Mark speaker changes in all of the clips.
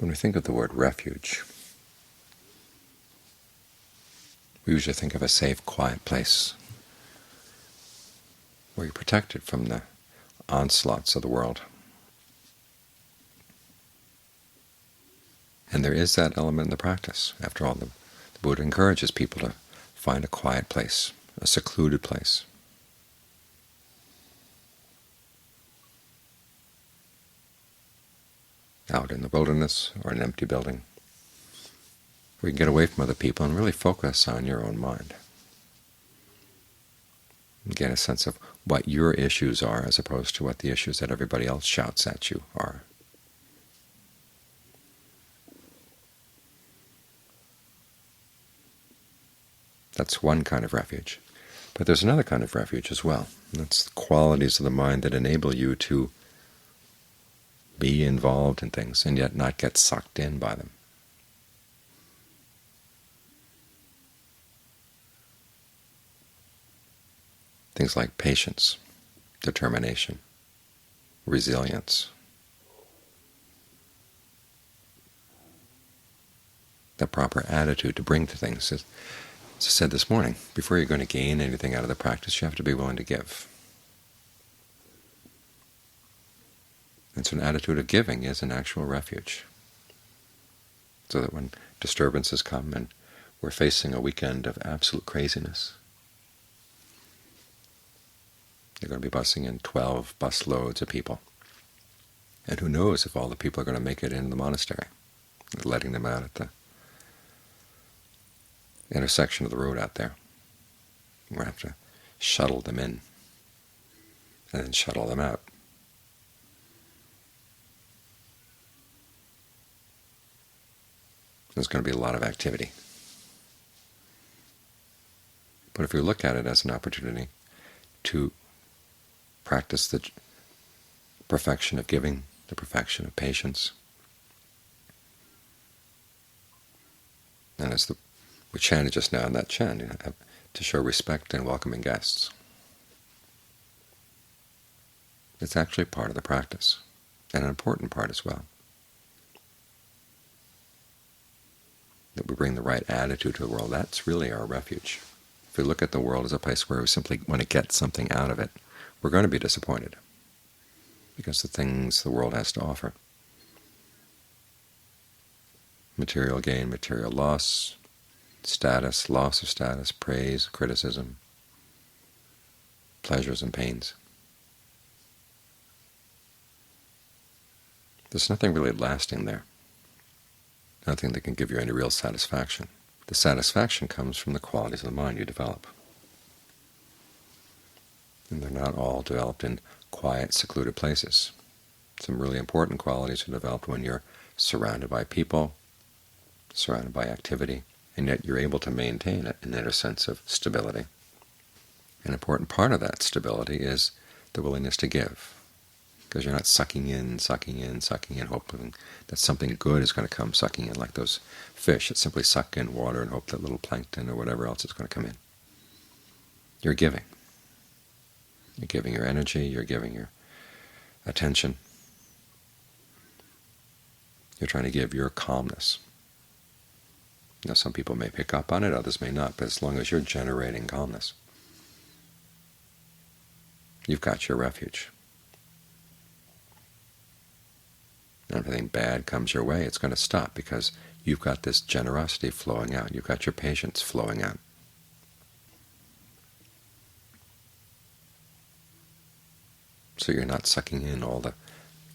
Speaker 1: When we think of the word refuge, we usually think of a safe, quiet place where you're protected from the onslaughts of the world. And there is that element in the practice. After all, the Buddha encourages people to find a quiet place, a secluded place. Out in the wilderness or an empty building, where you can get away from other people and really focus on your own mind. And get a sense of what your issues are as opposed to what the issues that everybody else shouts at you are. That's one kind of refuge. But there's another kind of refuge as well. And that's the qualities of the mind that enable you to be involved in things and yet not get sucked in by them. Things like patience, determination, resilience. The proper attitude to bring to things. As I said this morning, before you're going to gain anything out of the practice, you have to be willing to give. And so an attitude of giving is an actual refuge, so that when disturbances come and we're facing a weekend of absolute craziness, they're going to be busing in 12 bus loads of people. And who knows if all the people are going to make it into the monastery, letting them out at the intersection of the road out there. We're going to have to shuttle them in and then shuttle them out. There's going to be a lot of activity. But if you look at it as an opportunity to practice the perfection of giving, the perfection of patience, and as we chanted just now in that chant, to show respect in welcoming guests, it's actually part of the practice, and an important part as well. That we bring the right attitude to the world, that's really our refuge. If we look at the world as a place where we simply want to get something out of it, we're going to be disappointed, because the things the world has to offer, material gain, material loss, status, loss of status, praise, criticism, pleasures and pains. There's nothing really lasting there, nothing that can give you any real satisfaction. The satisfaction comes from the qualities of the mind you develop. And they're not all developed in quiet, secluded places. Some really important qualities are developed when you're surrounded by people, surrounded by activity, and yet you're able to maintain an inner sense of stability. An important part of that stability is the willingness to give, because you're not sucking in, hoping that something good is going to come sucking in, like those fish that simply suck in water and hope that little plankton or whatever else is going to come in. You're giving. You're giving your energy, you're giving your attention. You're trying to give your calmness. Now, some people may pick up on it, others may not, but as long as you're generating calmness, you've got your refuge. And if anything bad comes your way, it's going to stop, because you've got this generosity flowing out. You've got your patience flowing out. So you're not sucking in all the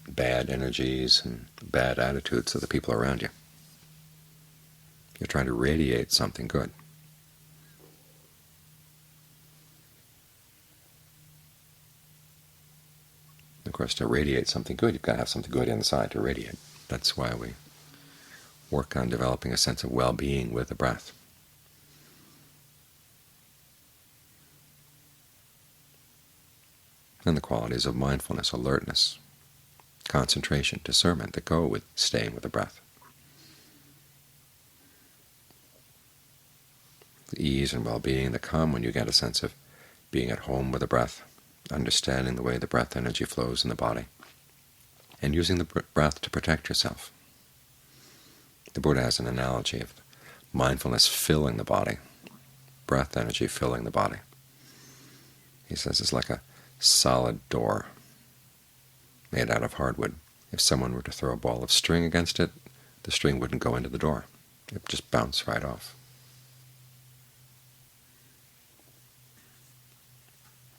Speaker 1: bad energies and bad attitudes of the people around you. You're trying to radiate something good. Of course, to radiate something good, you've got to have something good inside to radiate. That's why we work on developing a sense of well-being with the breath. And the qualities of mindfulness, alertness, concentration, discernment that go with staying with the breath. The ease and well-being that come when you get a sense of being at home with the breath, understanding the way the breath energy flows in the body, and using the breath to protect yourself. The Buddha has an analogy of mindfulness filling the body, breath energy filling the body. He says it's like a solid door made out of hardwood. If someone were to throw a ball of string against it, the string wouldn't go into the door. It would just bounce right off.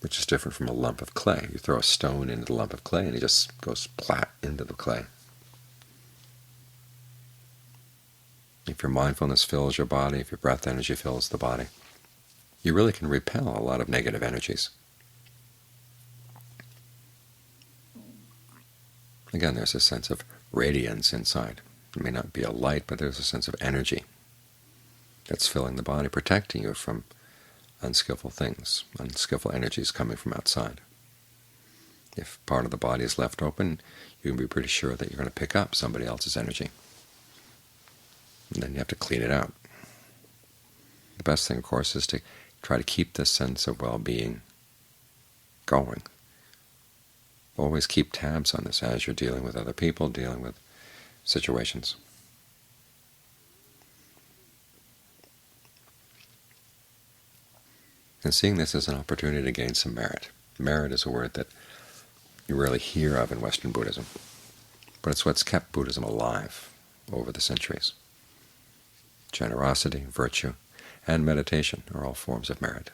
Speaker 1: Which is different from a lump of clay. You throw a stone into the lump of clay and it just goes plat into the clay. If your mindfulness fills your body, if your breath energy fills the body, you really can repel a lot of negative energies. Again, there's a sense of radiance inside. It may not be a light, but there's a sense of energy that's filling the body, protecting you from unskillful things, unskillful energies coming from outside. If part of the body is left open, you can be pretty sure that you're going to pick up somebody else's energy. And then you have to clean it out. The best thing, of course, is to try to keep this sense of well-being going. Always keep tabs on this as you're dealing with other people, dealing with situations. And seeing this as an opportunity to gain some merit. Merit is a word that you rarely hear of in Western Buddhism, but it's what's kept Buddhism alive over the centuries. Generosity, virtue, and meditation are all forms of merit.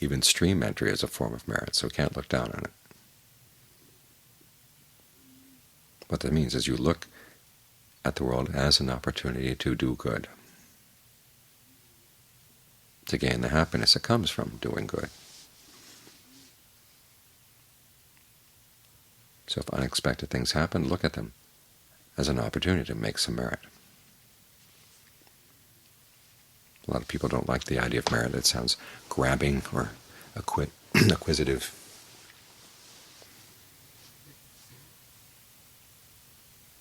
Speaker 1: Even stream entry is a form of merit, so we can't look down on it. What that means is you look at the world as an opportunity to do good, to gain the happiness that comes from doing good. So if unexpected things happen, look at them as an opportunity to make some merit. A lot of people don't like the idea of merit. It sounds grabbing or acquisitive.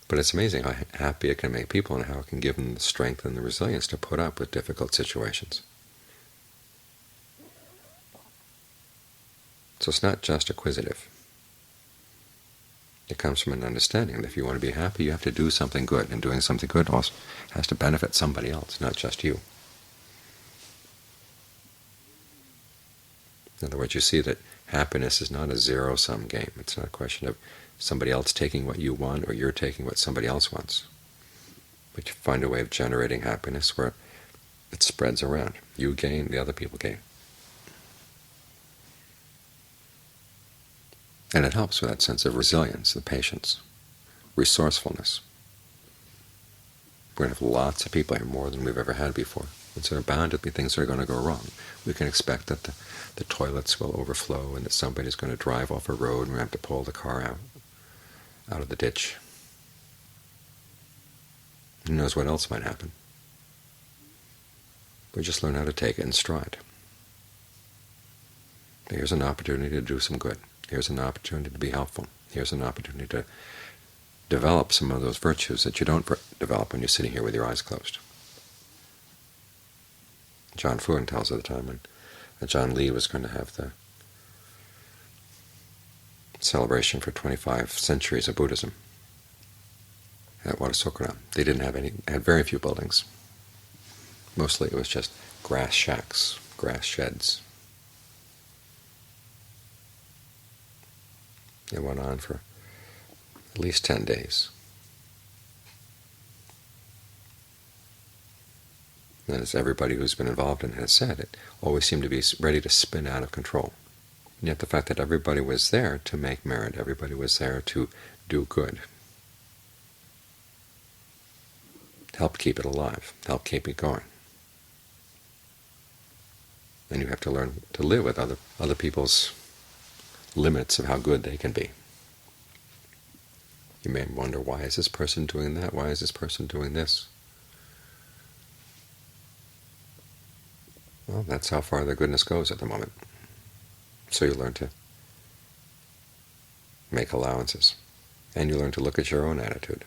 Speaker 1: But it's amazing how happy it can make people and how it can give them the strength and the resilience to put up with difficult situations. So it's not just acquisitive. It comes from an understanding that if you want to be happy, you have to do something good, and doing something good also has to benefit somebody else, not just you. In other words, you see that happiness is not a zero-sum game. It's not a question of somebody else taking what you want or you're taking what somebody else wants. But you find a way of generating happiness where it spreads around. You gain, the other people gain. And it helps with that sense of resilience, the patience, resourcefulness. We're going to have lots of people here, more than we've ever had before. And so there are bound to be things that are going to go wrong. We can expect that the toilets will overflow and that somebody's going to drive off a road and we have to pull the car out of the ditch. Who knows what else might happen? We just learn how to take it in stride. Here's an opportunity to do some good. Here's an opportunity to be helpful. Here's an opportunity to develop some of those virtues that you don't develop when you're sitting here with your eyes closed. John Fuan tells of the time when John Lee was going to have the celebration for 25 centuries of Buddhism at Wadasokuram. They didn't have had very few buildings. Mostly it was just grass shacks, grass sheds. It went on for at least 10 days. And as everybody who's been involved in it has said, it always seemed to be ready to spin out of control. And yet the fact that everybody was there to make merit, everybody was there to do good, helped keep it alive, helped keep it going. And you have to learn to live with other people's limits of how good they can be. You may wonder, why is this person doing that? Why is this person doing this? Well, that's how far their goodness goes at the moment. So you learn to make allowances, and you learn to look at your own attitude.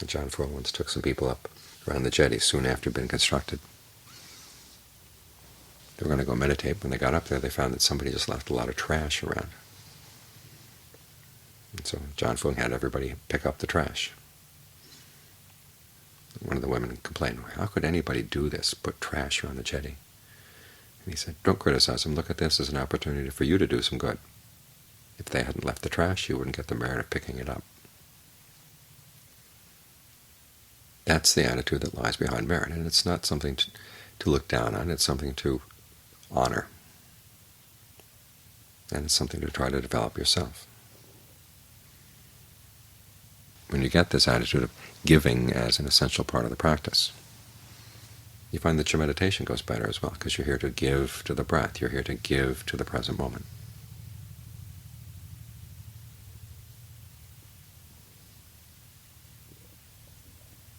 Speaker 1: John Fuan once took some people up around the jetty soon after it had been constructed. They were going to go meditate. When they got up there, they found that somebody just left a lot of trash around. And so John Fung had everybody pick up the trash. One of the women complained, how could anybody do this, put trash around the jetty? And he said, don't criticize them. Look at this as an opportunity for you to do some good. If they hadn't left the trash, you wouldn't get the merit of picking it up. That's the attitude that lies behind merit, and it's not something to look down on. It's something to honor, and it's something to try to develop yourself. When you get this attitude of giving as an essential part of the practice, you find that your meditation goes better as well, because you're here to give to the breath. You're here to give to the present moment.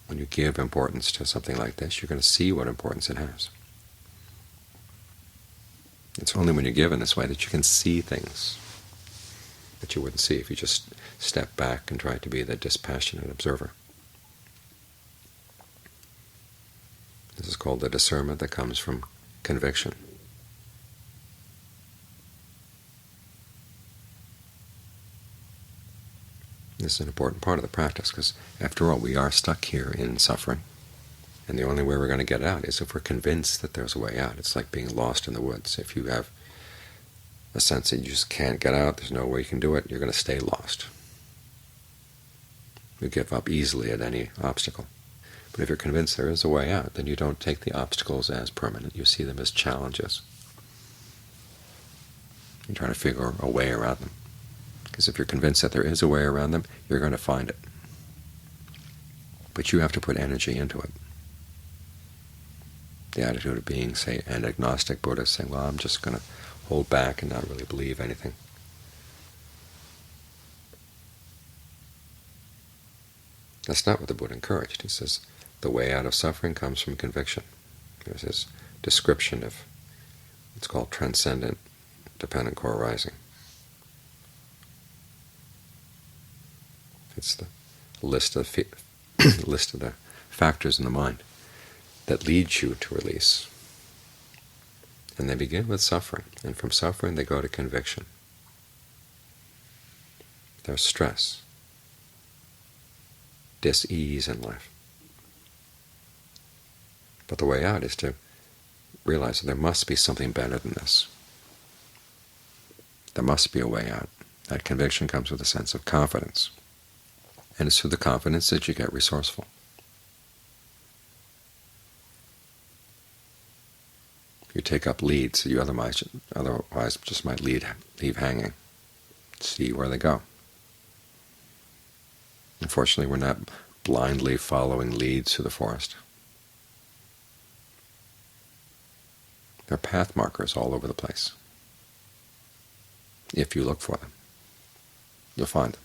Speaker 1: When you give importance to something like this, you're going to see what importance it has. It's only when you give in this way that you can see things that you wouldn't see if you just step back and try to be the dispassionate observer. This is called the discernment that comes from conviction. This is an important part of the practice, because after all, we are stuck here in suffering, and the only way we're going to get out is if we're convinced that there's a way out. It's like being lost in the woods. If you have a sense that you just can't get out, there's no way you can do it, you're going to stay lost. You give up easily at any obstacle. But if you're convinced there is a way out, then you don't take the obstacles as permanent. You see them as challenges. You try to figure a way around them. Because if you're convinced that there is a way around them, you're going to find it. But you have to put energy into it. The attitude of being, say, an agnostic Buddhist, saying, well, I'm just going to hold back and not really believe anything. That's not what the Buddha encouraged. He says the way out of suffering comes from conviction. There's his description of, it's called transcendent dependent core arising. It's the list of the factors in the mind that leads you to release. And they begin with suffering, and from suffering they go to conviction. There's stress, dis-ease in life. But the way out is to realize that there must be something better than this. There must be a way out. That conviction comes with a sense of confidence. And it's through the confidence that you get resourceful. You take up leads that you otherwise just might leave hanging. See where they go. Unfortunately, we're not blindly following leads through the forest. There are path markers all over the place. If you look for them, you'll find them.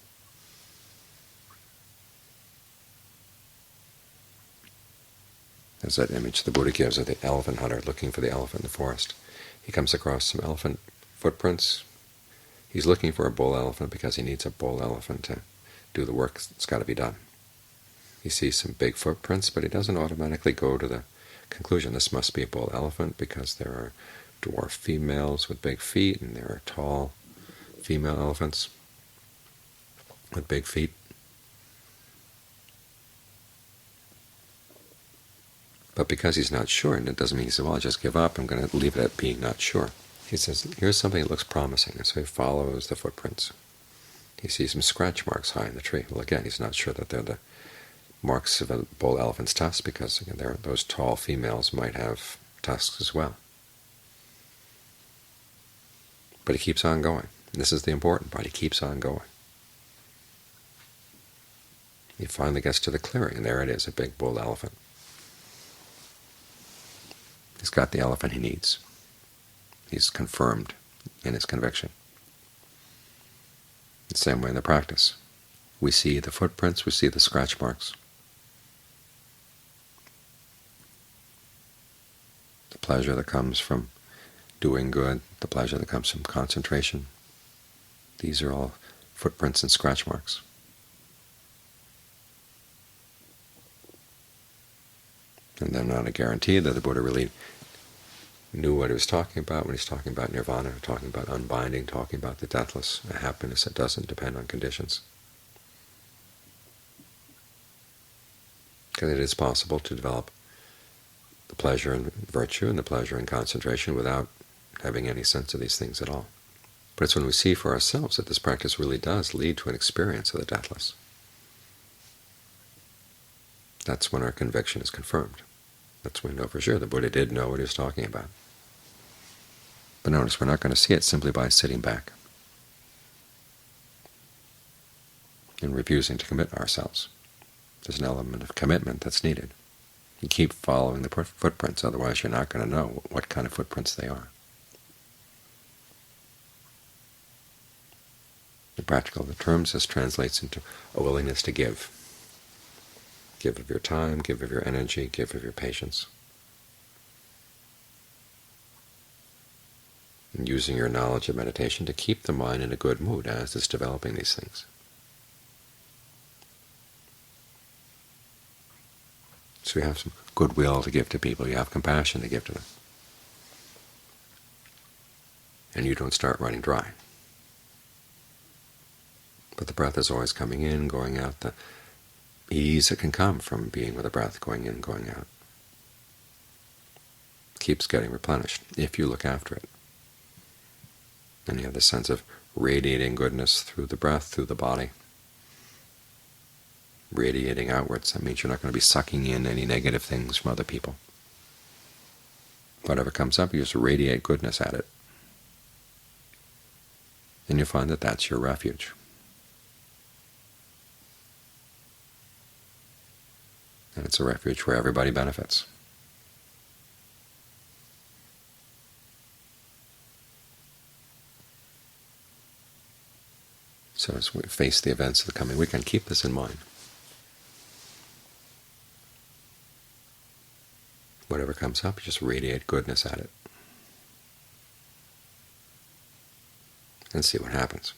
Speaker 1: There's that image the Buddha gives of the elephant hunter looking for the elephant in the forest. He comes across some elephant footprints. He's looking for a bull elephant because he needs a bull elephant to do the work that's got to be done. He sees some big footprints, but he doesn't automatically go to the conclusion this must be a bull elephant, because there are dwarf females with big feet and there are tall female elephants with big feet. But because he's not sure, and it doesn't mean he says, well, I'll just give up, I'm going to leave it at being not sure. He says, here's something that looks promising, and so he follows the footprints. He sees some scratch marks high in the tree. Well, again, he's not sure that they're the marks of a bull elephant's tusks, because again, those tall females might have tusks as well. But he keeps on going. And this is the important part. He keeps on going. He finally gets to the clearing, and there it is, a big bull elephant. He's got the elephant he needs. He's confirmed in his conviction. The same way in the practice. We see the footprints, we see the scratch marks. The pleasure that comes from doing good, the pleasure that comes from concentration. These are all footprints and scratch marks. And they're not a guarantee that the Buddha really knew what he was talking about when he's talking about nirvana, talking about unbinding, talking about the deathless, a happiness that doesn't depend on conditions. Because it is possible to develop the pleasure in virtue and the pleasure in concentration without having any sense of these things at all. But it's when we see for ourselves that this practice really does lead to an experience of the deathless. That's when our conviction is confirmed. That's when we know for sure the Buddha did know what he was talking about. But notice, we're not going to see it simply by sitting back and refusing to commit ourselves. There's an element of commitment that's needed. You keep following the footprints, otherwise you're not going to know what kind of footprints they are. In practical terms, this translates into a willingness to give. Give of your time, give of your energy, give of your patience. And using your knowledge of meditation to keep the mind in a good mood as it's developing these things. So you have some goodwill to give to people, you have compassion to give to them. And you don't start running dry. But the breath is always coming in, going out, the ease that can come from being with the breath, going in, going out, keeps getting replenished if you look after it. And you have this sense of radiating goodness through the breath, through the body, radiating outwards. That means you're not going to be sucking in any negative things from other people. Whatever comes up, you just radiate goodness at it. And you find that that's your refuge. And it's a refuge where everybody benefits. So as we face the events of the coming weekend, keep this in mind. Whatever comes up, just radiate goodness at it and see what happens.